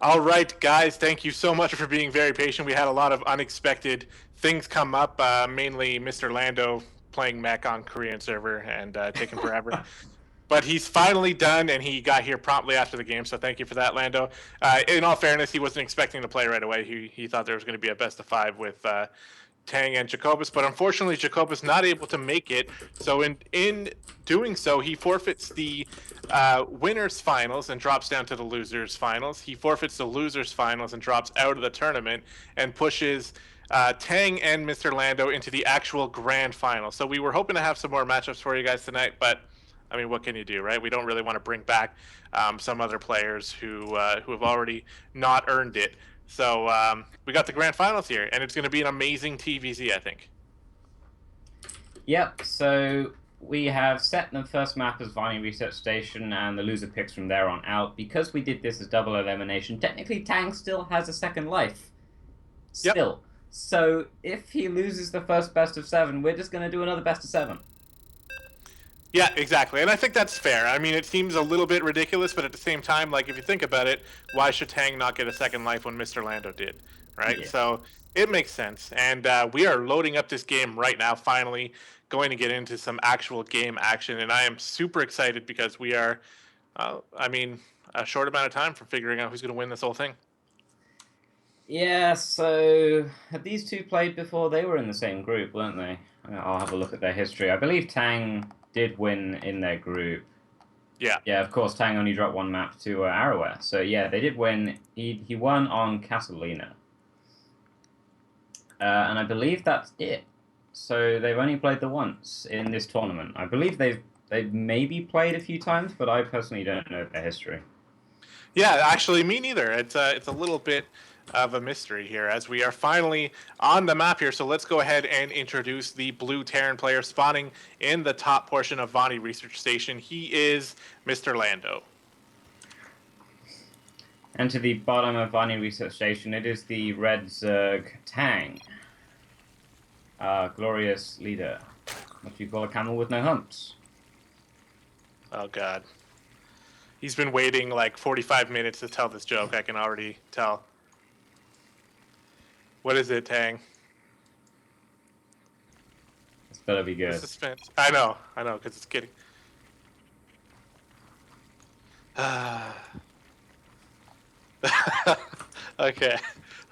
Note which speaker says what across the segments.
Speaker 1: All right, guys, thank you so much for being very patient. We had a lot of unexpected things come up, mainly MrLando playing mech on Korean server and taking forever. But he's finally done, and he got here promptly after the game, so thank you for that, Lando. In all fairness, he wasn't expecting to play right away. He thought there was going to be a best of five with Tang and Jacobus, but unfortunately, Jacobus not able to make it. So in doing so, he forfeits the winners finals and drops down to the losers finals. He forfeits the losers finals and drops out of the tournament and pushes Tang and MrLando into the actual grand final. So we were hoping to have some more matchups for you guys tonight, but I mean, what can you do, right? We don't really want to bring back some other players who have already not earned it. So we got the grand finals here, and it's going to be an amazing TVZ, I think.
Speaker 2: Yep, so we have set the first map as Viney Research Station, and the loser picks from there on out. Because we did this as double elimination, technically Tang still has a second life. Still. Yep. So if he loses the first best of 7, we're just going to do another best of 7.
Speaker 1: Yeah, exactly. And I think that's fair. I mean, it seems a little bit ridiculous, but at the same time, like, if you think about it, why should Tang not get a second life when MrLando did, right? Yeah. So it makes sense. And we are loading up this game right now, finally going to get into some actual game action. And I am super excited because we are, I mean, a short amount of time from figuring out who's going to win this whole thing.
Speaker 2: Yeah, so have these two played before? They were in the same group, weren't they? I'll have a look at their history. I believe Tang did win in their group.
Speaker 1: Yeah.
Speaker 2: Yeah, of course, Tang only dropped one map to Arrowware. So yeah, they did win. He won on Catalina. And I believe that's it. So they've only played the once in this tournament. I believe they've maybe played a few times, but I personally don't know their history.
Speaker 1: Yeah, actually, me neither. It's a little bit of a mystery here as we are finally on the map here. So let's go ahead and introduce the blue Terran player spawning in the top portion of Viney Research Station. He is MrLando.
Speaker 2: And to the bottom of Viney Research Station, it is the red Zerg Tang. Glorious leader. What do you call a camel with no humps?
Speaker 1: Oh, God. He's been waiting like 45 minutes to tell this joke, I can already tell. What is it, Tang?
Speaker 2: It's better be good.
Speaker 1: The suspense. I know, because it's kidding. Okay,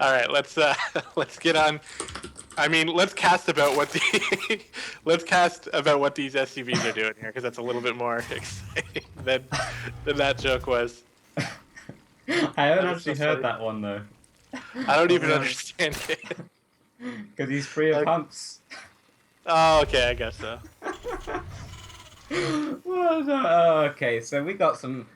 Speaker 1: all right. Let's get on. I mean, let's cast about what the let's cast about what these SUVs are doing here, because that's a little bit more exciting than that joke was.
Speaker 2: I haven't actually heard that one though.
Speaker 1: I don't even understand it.
Speaker 2: Because he's free of humps.
Speaker 1: Oh, okay, I guess so.
Speaker 2: Okay, so we got some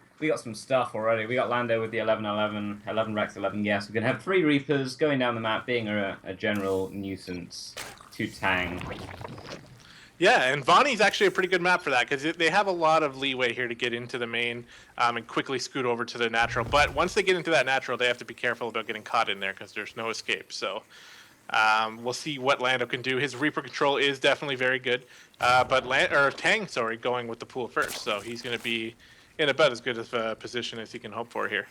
Speaker 2: stuff already. We got Lando with the 11-11, 11 Rex, 11 Yes. We're gonna have 3 Reapers going down the map, being a general nuisance to Tang.
Speaker 1: Yeah, and Viney's actually a pretty good map for that, because they have a lot of leeway here to get into the main and quickly scoot over to the natural. But once they get into that natural, they have to be careful about getting caught in there, because there's no escape. So we'll see what Lando can do. His Reaper control is definitely very good, but Tang, going with the pool first. So he's going to be in about as good of a position as he can hope for here.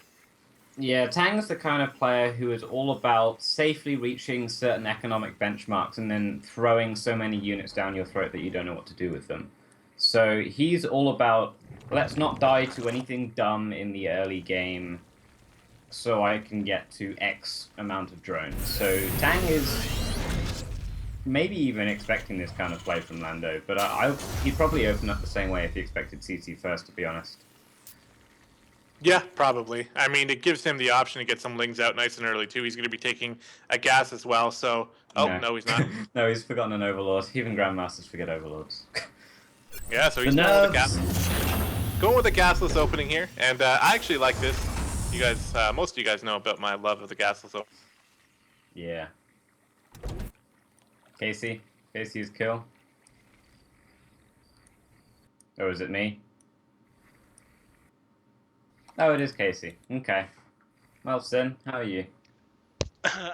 Speaker 2: Yeah, Tang's the kind of player who is all about safely reaching certain economic benchmarks and then throwing so many units down your throat that you don't know what to do with them. So he's all about, let's not die to anything dumb in the early game so I can get to X amount of drones. So Tang is maybe even expecting this kind of play from Lando, but he'd probably open up the same way if he expected CC first, to be honest.
Speaker 1: Yeah, probably. I mean, it gives him the option to get some lings out nice and early, too. He's going to be taking a gas as well, so... Oh, no he's not.
Speaker 2: No, he's forgotten an Overlord. Even Grandmasters forget Overlords.
Speaker 1: Yeah, so he's going with a gas. Going with a gasless opening here, and I actually like this. You guys, most of you guys know about my love of the gasless opening.
Speaker 2: Yeah. Casey? Casey's kill? Or is it me? Oh, it is Casey. Okay. Well, Sin, how are you?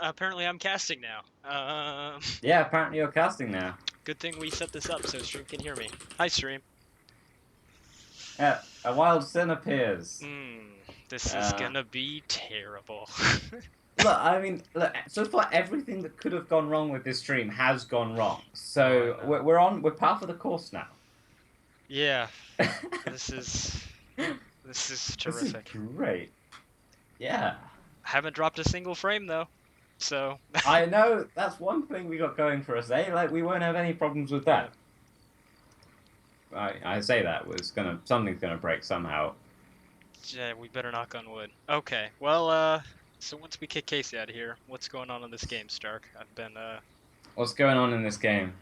Speaker 3: Apparently I'm casting now.
Speaker 2: Yeah, apparently you're casting now.
Speaker 3: Good thing we set this up so Stream can hear me. Hi, Stream.
Speaker 2: Yeah, a wild Sin appears.
Speaker 3: This is gonna be terrible.
Speaker 2: Look, I mean, look. So far, everything that could have gone wrong with this stream has gone wrong. So
Speaker 3: Oh, no.
Speaker 2: we're par for the course now.
Speaker 3: Yeah, this is
Speaker 2: This is
Speaker 3: terrific.
Speaker 2: great. Yeah.
Speaker 3: Haven't dropped a single frame though, so.
Speaker 2: I know that's one thing we got going for us, eh? Like we won't have any problems with that. I say that something's gonna break somehow.
Speaker 3: Yeah, we better knock on wood. Okay, well, so once we kick Casey out of here, what's going on in this game, Stark? I've been
Speaker 2: What's going on in this game?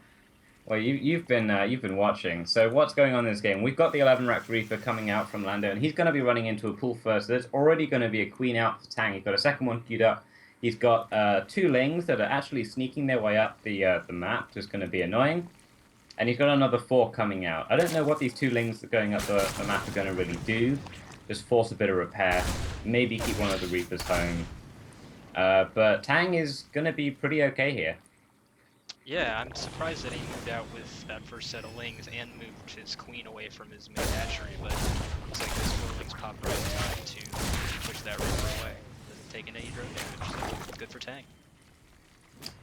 Speaker 2: Well, you've been watching. So what's going on in this game? We've got the 11 Rack Reaper coming out from Lando, and he's going to be running into a pool first. So there's already going to be a queen out for Tang. He's got a second one queued up. He's got 2 Lings that are actually sneaking their way up the map, just going to be annoying. And he's got another 4 coming out. I don't know what these 2 Lings that are going up the map are going to really do. Just force a bit of repair. Maybe keep one of the Reapers home. But Tang is going to be pretty okay here.
Speaker 3: Yeah, I'm surprised that he moved out with that first set of Lings and moved his queen away from his main hatchery, but looks like those 4 Lings popped right in time to push that Reaper away. Doesn't take any drone damage, so good for Tang.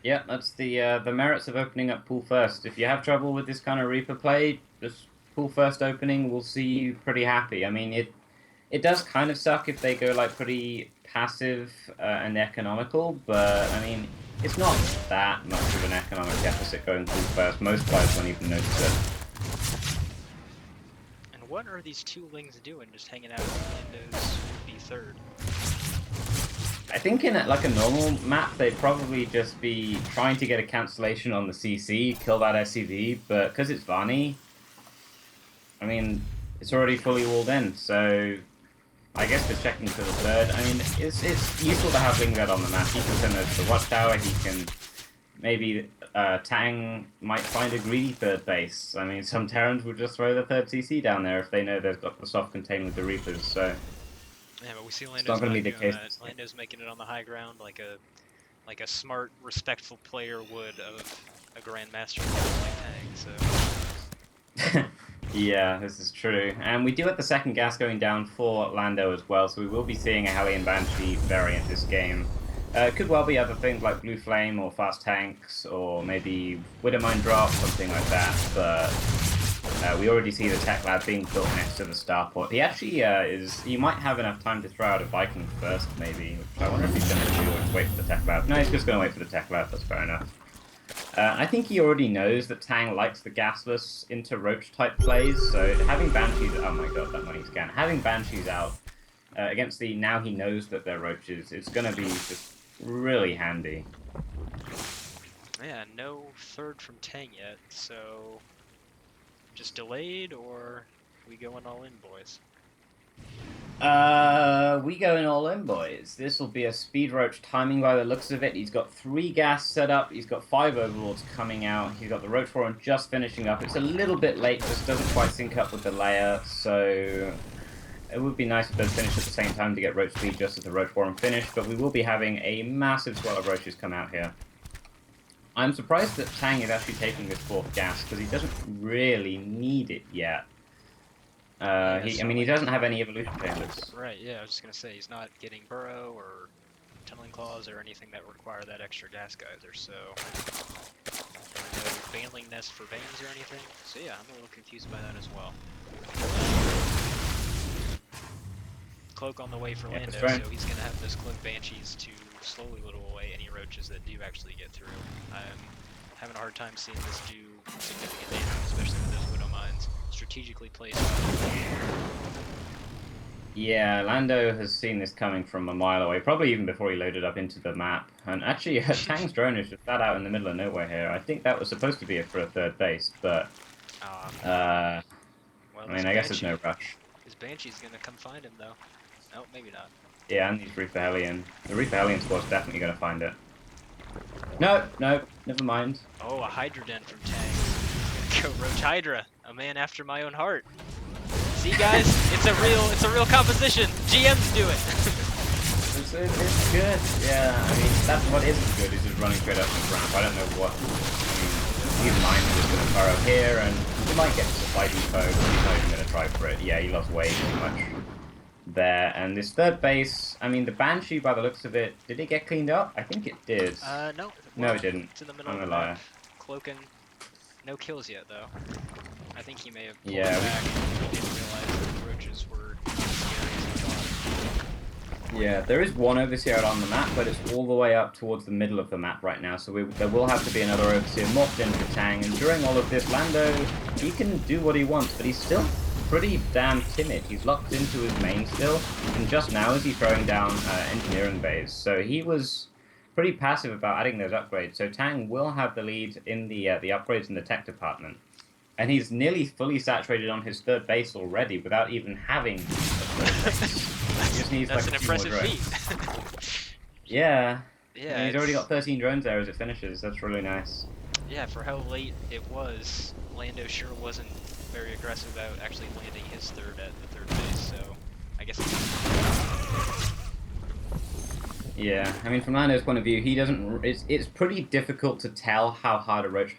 Speaker 2: Yeah, that's the merits of opening up pool first. If you have trouble with this kind of Reaper play, just pool first opening will see you pretty happy. I mean, it does kind of suck if they go like pretty passive and economical, but I mean, it's not that much of an economic deficit going pool first. Most players won't even notice it.
Speaker 3: And what are these 2 Lings doing, just hanging out with Lando's would-be third?
Speaker 2: I think in like a normal map, they'd probably just be trying to get a cancellation on the CC, kill that SCV, but because it's Vani, I mean, it's already fully walled in, so I guess just checking for the third. I mean, it's useful to have Lingard on the map. He can send us to the Watchtower, he can... Maybe Tang might find a greedy third base. I mean, some Terrans will just throw the third CC down there if they know they've got the soft contain with the Reapers, so...
Speaker 3: Yeah, but we see Lando's
Speaker 2: not gonna be
Speaker 3: not
Speaker 2: the
Speaker 3: doing
Speaker 2: case.
Speaker 3: that. Lando's making it on the high ground like a smart, respectful player would of a Grandmaster like Tang, so...
Speaker 2: Yeah, this is true. And we do have the second gas going down for Lando as well, so we will be seeing a ALLIN Banshee variant this game. It could well be other things like Blue Flame or Fast Tanks, or maybe Widowmine Drop, something like that, but we already see the tech lab being built next to the starport. He actually he might have enough time to throw out a Viking first, maybe, which I wonder if he's going to do or just wait for the tech lab. No, he's just going to wait for the tech lab, that's fair enough. I think he already knows that Tang likes the gasless into Roach type plays, so having Banshees, oh my god, that money scan, having Banshees out against the now he knows that they're Roaches, it's going to be just really handy.
Speaker 3: Yeah, no third from Tang yet, so just delayed, or we going all in, boys?
Speaker 2: We going all in, boys. This will be a speed roach timing by the looks of it. He's got 3 gas set up. He's got 5 overlords coming out. He's got the roach forum just finishing up. It's a little bit late, just doesn't quite sync up with the layer, so it would be nice if those finish at the same time to get roach speed just as the roach forum finish, but we will be having a massive swell of roaches come out here. I'm surprised that Tang is actually taking this 4th gas, because he doesn't really need it yet. I mean, he doesn't have any evolution chambers.
Speaker 3: Right, yeah, I was just gonna say, he's not getting Burrow or Tunneling Claws or anything that would require that extra gas geyser, so... no Baneling Nest for Banes or anything, so yeah, I'm a little confused by that as well. Cloak on the way for Lando,
Speaker 2: right.
Speaker 3: so he's gonna have those Cloak Banshees to slowly whittle away any roaches that do actually get through. I'm having a hard time seeing this do significant damage, especially with those Widow Mines strategically placed.
Speaker 2: Yeah, Lando has seen this coming from a mile away, probably even before he loaded up into the map. And actually, Tang's drone is just flat out in the middle of nowhere here. I think that was supposed to be for a third base, but... well, I mean, I guess there's no rush.
Speaker 3: His Banshee's gonna come find him, though. No, maybe not.
Speaker 2: Yeah, and these Reaper Hellion. The Reaper Hellion squad's definitely going to find it. No, never mind.
Speaker 3: Oh, a Hydra Den from Tang. Go Roach Hydra, a man after my own heart. See, guys, it's a real composition. GMs do it.
Speaker 2: It's good. Yeah, I mean, that's what isn't good, is just running straight up the ramp. I don't know what... I mean, these mines are just going to burrow here, and he might get to supply depot, but he's not even going to try for it. Yeah, he lost way too much. there. And this third base, I mean, the Banshee, by the looks of it, did it get cleaned up? I think it did.
Speaker 3: No.
Speaker 2: No,
Speaker 3: Well,
Speaker 2: it didn't.
Speaker 3: it's in the middle
Speaker 2: I'm
Speaker 3: of
Speaker 2: a
Speaker 3: the map.
Speaker 2: liar.
Speaker 3: Cloaking. No kills yet, though. I think he may have pulled
Speaker 2: Yeah,
Speaker 3: back. He didn't realize that the roaches were not as scary as he thought.
Speaker 2: Yeah, there is one Overseer out on the map, but it's all the way up towards the middle of the map right now, so there will have to be another Overseer morphed in for Tang, and during all of this, Lando, he can do what he wants, but he's still pretty damn timid. He's locked into his main still, and just now is he throwing down engineering bays, so he was pretty passive about adding those upgrades, so Tang will have the lead in the upgrades in the tech department. And he's nearly fully saturated on his third base already without even having a third base. He just needs
Speaker 3: That's
Speaker 2: like
Speaker 3: an
Speaker 2: a few more
Speaker 3: impressive
Speaker 2: drones.
Speaker 3: feat.
Speaker 2: Yeah.
Speaker 3: Yeah,
Speaker 2: And he's already got 13 drones there as it finishes. That's really nice.
Speaker 3: Yeah, for how late it was, Lando sure wasn't very aggressive about actually landing his third at the third base, so I guess
Speaker 2: Yeah, I mean, from Lando's point of view, he doesn't. It's pretty difficult to tell how hard a Roach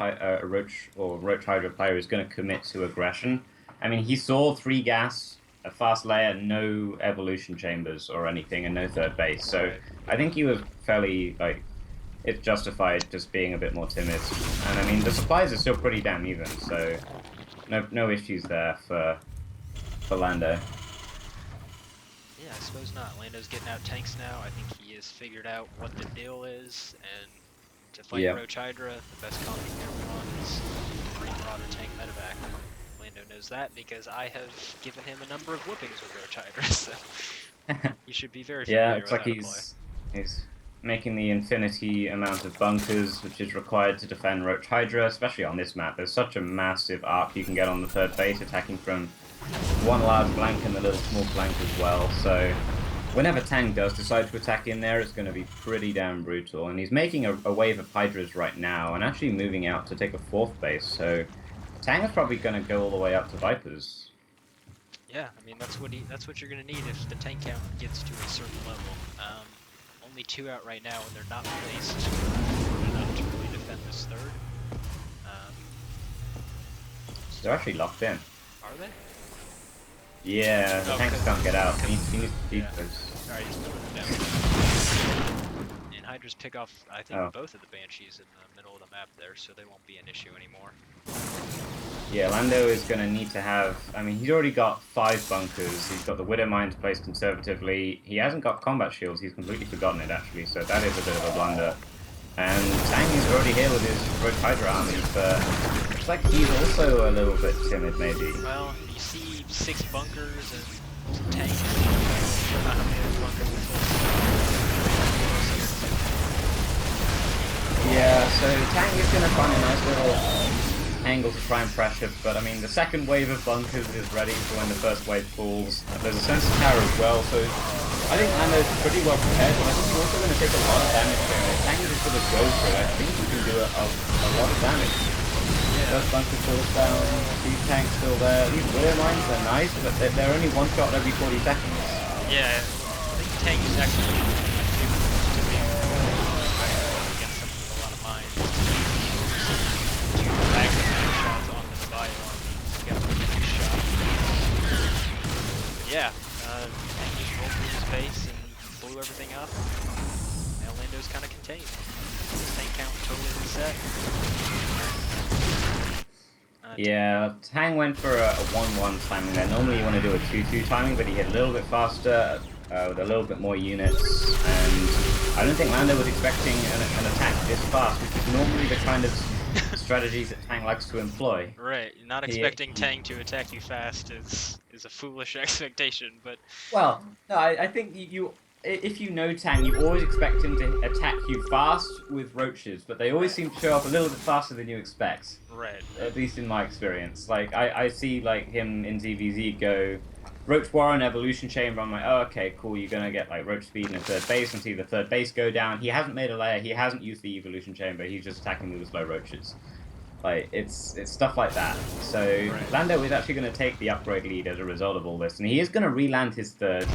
Speaker 2: or Roach Hydra player is going to commit to aggression. I mean, he saw 3 gas, a fast layer, no evolution chambers or anything, and no third base. So
Speaker 3: Right.
Speaker 2: I think he was fairly like. It's justified just being a bit more timid. And I mean, the supplies are still pretty damn even, so no issues there for Lando.
Speaker 3: Yeah, I suppose not. Lando's getting out tanks now. I think he has figured out what the deal is, and to fight
Speaker 2: Yep.
Speaker 3: Roach Hydra, the best combo you can run is Green Marauder tank medevac. Lando knows that because I have given him a number of whoopings with Roach Hydra, so he should be very familiar
Speaker 2: Yeah, it's
Speaker 3: with
Speaker 2: like
Speaker 3: how to play.
Speaker 2: he's making the infinity amount of bunkers which is required to defend Roach Hydra, especially on this map. There's such a massive arc you can get on the third base, attacking from one large blank and a little small flank as well. So whenever Tang does decide to attack in there, it's going to be pretty damn brutal. And he's making a wave of Hydras right now, and actually moving out to take a 4th base. So Tang is probably going to go all the way up to Vipers.
Speaker 3: Yeah, I mean that's what you're gonna need if the tank count gets to a certain level. Only 2 out right now, and they're not placed enough to really defend this third.
Speaker 2: They're actually locked in.
Speaker 3: Are they?
Speaker 2: Yeah, the
Speaker 3: Oh,
Speaker 2: tanks
Speaker 3: because-
Speaker 2: can't get out. He needs to
Speaker 3: Yeah.
Speaker 2: keep those.
Speaker 3: Alright, he's moving them down. And Hydras pick off, I think,
Speaker 2: Oh.
Speaker 3: both of the Banshees in the middle of the map there, so they won't be an issue anymore.
Speaker 2: Yeah, Lando is going to need to have... I mean, he's already got 5 bunkers. He's got the Widow Mines placed conservatively. He hasn't got combat shields. He's completely forgotten it, actually, so that is a bit of a blunder. And Tang is already here with his Roach Hydra army, but looks like he's also a little bit timid, maybe.
Speaker 3: Well, you see 6 bunkers and some tanks. I don't know how many other bunkers are full.
Speaker 2: Yeah, so Tang is going to find a nice little angle to try and pressure, but I mean, the second wave of bunkers is ready for when the first wave falls. There's a sensor tower as well, so I think Lando's pretty well prepared, but I think he's also going to take a lot of damage here. If Tang just sort of goes for it, I think he can do a lot of damage. First bunker falls down, these tanks still there. These Widow Mines are nice, but they're only one shot every 40 seconds.
Speaker 3: Yeah, I think Tang is actually to be against someone with a lot of mines. Back shots on the bio to get the next shot. Yeah, Tang just rolled through his base and blew everything up. Now Lando's kind of contained. His tank count totally reset.
Speaker 2: Yeah, Tang went for a 1-1 timing there. Normally you want to do a 2-2 timing, but he hit a little bit faster, with a little bit more units, and I don't think Lando was expecting an attack this fast, which is normally the kind of strategies that Tang likes to employ.
Speaker 3: Right, not expecting Tang to attack you fast is a foolish expectation, but...
Speaker 2: Well, no, I think if you know Tang, you always expect him to attack you fast with roaches, but they always seem to show up a little bit faster than you expect.
Speaker 3: Right.
Speaker 2: At least in my experience. Like, I see, like, him in ZVZ go, Roach Warren, Evolution Chamber, I'm like, oh, okay, cool, you're gonna get, like, Roach Speed in a third base, and see the third base go down. He hasn't made a layer, he hasn't used the Evolution Chamber, he's just attacking me with slow roaches. Like, it's stuff like that. So,
Speaker 3: Right.
Speaker 2: Lando is actually gonna take the upgrade lead as a result of all this, and he is gonna re-land his third.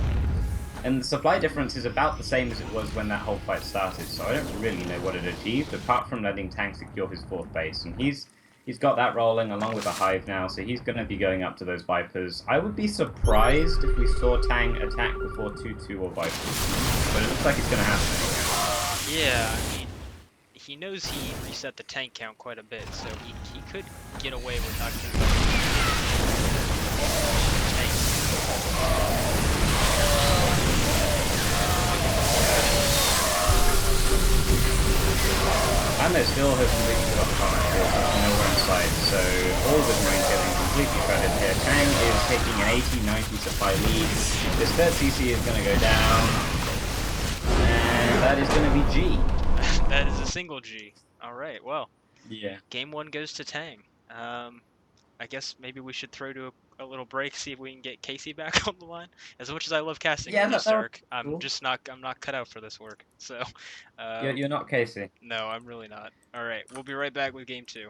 Speaker 2: And the supply difference is about the same as it was when that whole fight started, so I don't really know what it achieved, apart from letting Tang secure his 4th base. And he's He's got that rolling along with the Hive now, so he's going to be going up to those Vipers. I would be surprised if we saw Tang attack before 2-2 or Vipers, but it looks like it's going to happen.
Speaker 3: Yeah, I mean, he knows he reset the tank count quite a bit, so he could get away with not getting tanks.
Speaker 2: And they're still completely cut off the combat field, there's nowhere in sight, so all of his Marines getting completely shredded here. Tang is taking an 80-90 supply lead. This third CC is going to go down, and that is going to be G.
Speaker 3: That is a single G. Alright, well.
Speaker 2: Yeah.
Speaker 3: Game 1 goes to Tang. I guess maybe we should throw to a little break, see if we can get Casey back on the line. As much as I love casting
Speaker 2: Yeah,
Speaker 3: with you,
Speaker 2: that would
Speaker 3: Sark,
Speaker 2: be cool.
Speaker 3: I'm not cut out for this work. So,
Speaker 2: You're not Casey.
Speaker 3: no, I'm really not. Alright, we'll be right back with Game 2.